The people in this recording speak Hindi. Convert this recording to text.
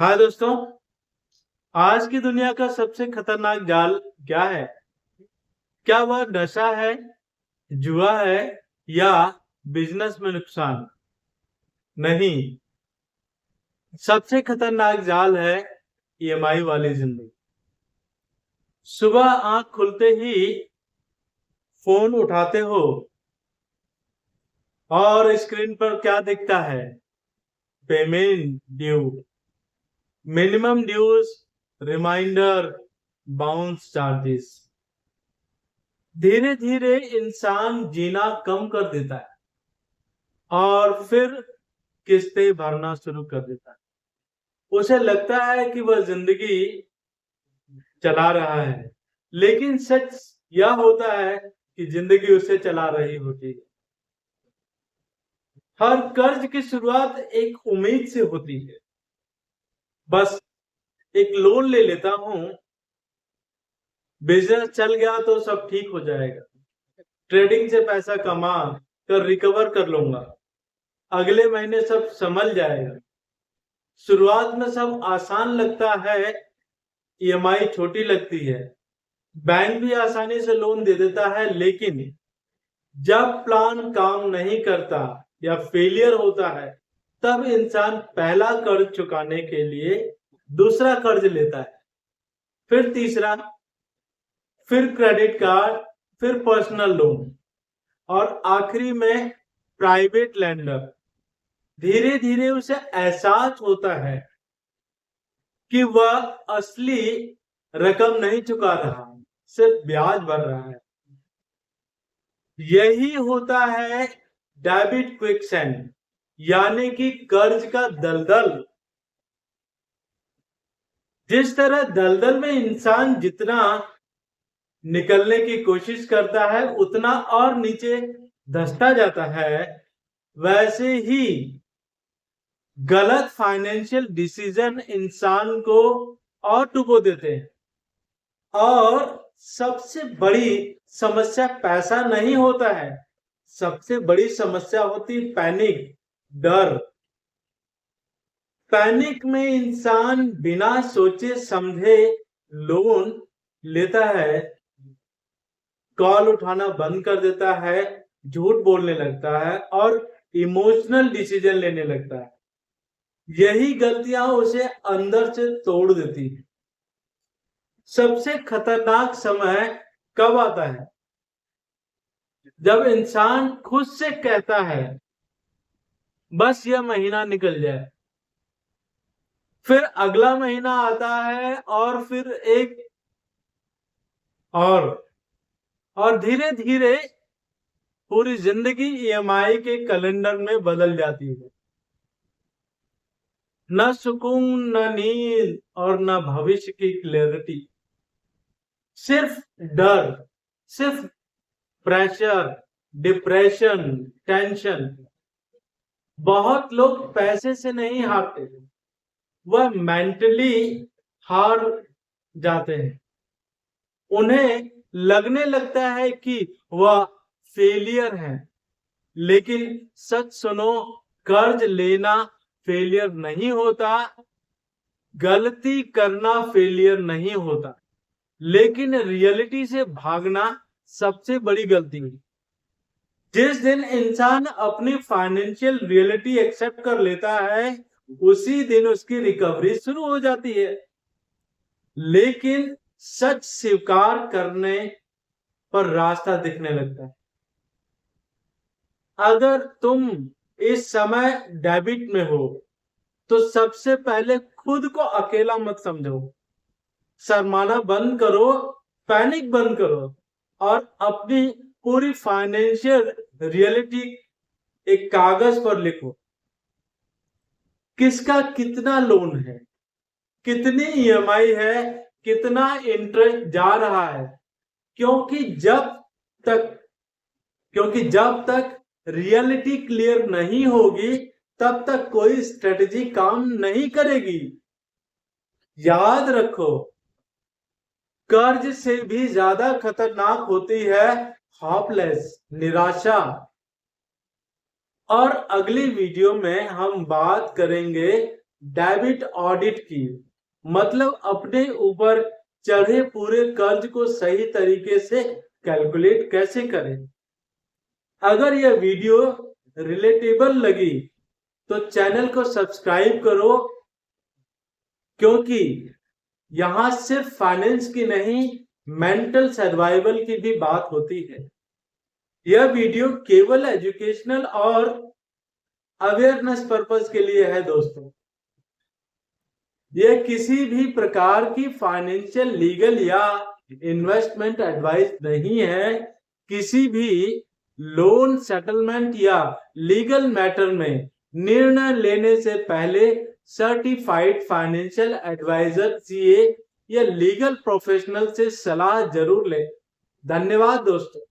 हाँ दोस्तों, आज की दुनिया का सबसे खतरनाक जाल क्या है? क्या वह नशा है, जुआ है या बिजनेस में नुकसान? नहीं, सबसे खतरनाक जाल है ईएमआई वाली जिंदगी। सुबह आंख खुलते ही फोन उठाते हो और स्क्रीन पर क्या दिखता है? Payment due, minimum dues, reminder, bounce charges. धीरे धीरे इंसान जीना कम कर देता है और फिर किस्तें भरना शुरू कर देता है। उसे लगता है कि वह जिंदगी चला रहा है, लेकिन सच यह होता है कि जिंदगी उसे चला रही होती है। हर कर्ज की शुरुआत एक उम्मीद से होती है, बस एक लोन ले लेता हूं, बिजनेस चल गया तो सब ठीक हो जाएगा, ट्रेडिंग से पैसा कमा कर रिकवर कर लूंगा, अगले महीने सब संभल जाएगा। शुरुआत में सब आसान लगता है, ईएमआई छोटी लगती है, बैंक भी आसानी से लोन दे देता है, लेकिन जब प्लान काम नहीं करता या फेलियर होता है, तब इंसान पहला कर्ज चुकाने के लिए दूसरा कर्ज लेता है, फिर तीसरा, फिर क्रेडिट कार्ड, फिर पर्सनल लोन और आखिरी में प्राइवेट लेंडर। धीरे धीरे उसे एहसास होता है कि वह असली रकम नहीं चुका रहा, सिर्फ ब्याज भर रहा है। यही होता है डेबिट क्विकसैंड, यानी कि कर्ज का दलदल। जिस तरह दलदल में इंसान जितना निकलने की कोशिश करता है उतना और नीचे धंसता जाता है, वैसे ही गलत फाइनेंशियल डिसीजन इंसान को और डुबो देते हैं। और सबसे बड़ी समस्या पैसा नहीं होता है, सबसे बड़ी समस्या होती पैनिक, डर। पैनिक में इंसान बिना सोचे समझे लोन लेता है, कॉल उठाना बंद कर देता है, झूठ बोलने लगता है और इमोशनल डिसीजन लेने लगता है। यही गलतियां उसे अंदर से तोड़ देती है। सबसे खतरनाक समय कब आता है? जब इंसान खुद से कहता है बस यह महीना निकल जाए, फिर अगला महीना आता है और फिर एक और धीरे धीरे पूरी जिंदगी ईएमआई के कैलेंडर में बदल जाती है। न सुकून, न नींद और न भविष्य की क्लैरिटी, सिर्फ डर, सिर्फ प्रेशर, डिप्रेशन, टेंशन। बहुत लोग पैसे से नहीं हारते, वह मेंटली हार जाते हैं। उन्हें लगने लगता है कि वह फेलियर है, लेकिन सच सुनो, कर्ज लेना फेलियर नहीं होता, गलती करना फेलियर नहीं होता, लेकिन रियलिटी से भागना सबसे बड़ी गलती है। जिस दिन इंसान अपनी फाइनेंशियल रियलिटी एक्सेप्ट कर लेता है, उसी दिन उसकी रिकवरी शुरू हो जाती है। लेकिन सच स्वीकार करने पर रास्ता दिखने लगता है। अगर तुम इस समय डेबिट में हो, तो सबसे पहले खुद को अकेला मत समझो, शर्माना बंद करो, पैनिक बंद करो और अपनी पूरी फाइनेंशियल रियलिटी एक कागज पर लिखो। किसका कितना लोन है, कितनी ईएमआई है, कितना इंटरेस्ट जा रहा है। क्योंकि जब तक रियलिटी क्लियर नहीं होगी, तब तक कोई स्ट्रेटजी काम नहीं करेगी। याद रखो, कर्ज से भी ज्यादा खतरनाक होती है होपलेस, निराशा। और अगली वीडियो में हम बात करेंगे डेबिट ऑडिट की, मतलब अपने ऊपर चढ़े पूरे कर्ज को सही तरीके से कैलकुलेट कैसे करें। अगर यह वीडियो रिलेटेबल लगी तो चैनल को सब्सक्राइब करो, क्योंकि यहां सिर्फ फाइनेंस की नहीं, मेंटल सर्वाइवल की भी बात होती है। यह वीडियो केवल एजुकेशनल और अवेयरनेस पर्पस के लिए है दोस्तों। यह किसी भी प्रकार की फाइनेंशियल, लीगल या इन्वेस्टमेंट एडवाइस नहीं है। किसी भी लोन सेटलमेंट या लीगल मैटर में निर्णय लेने से पहले सर्टिफाइड फाइनेंशियल एडवाइजर, सीए या लीगल प्रोफेशनल से सलाह जरूर लें। धन्यवाद दोस्तों।